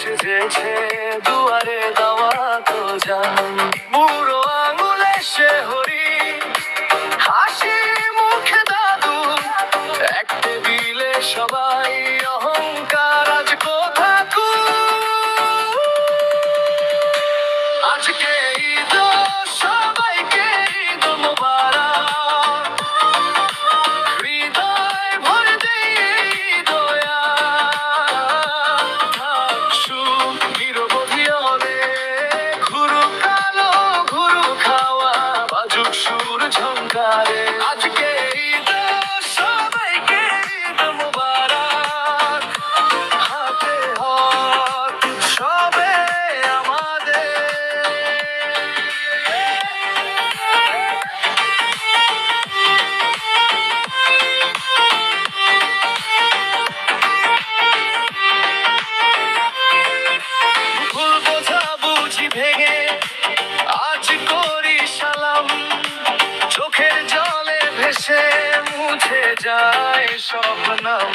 সেজেছে দুয়ারে দাওয়াত জান, বুড়ো আঙুলে সে হরি, হাসি মুখে দাদু, এক টেবিলে সবাই অহংকার আজ কোথাকু। আজকে ঈদ, সবাইকে ঈদ মোবারক, হৃদয় ভরে দেই দয়া, সুখ নিরবধি অনেক, ঘুরুক কালো ঘুরুক খাওয়া, বাজুক সুর ঝংকারে। আজকে ঈদ, সবাইকে ঈদ মোবারক, হাতে হাত সবে আমাদের। ভুল বোঝা বুঝি ভেঙে আজ করি সালাম, চোখের জলে ভেসে মুছে যায় সব নাম।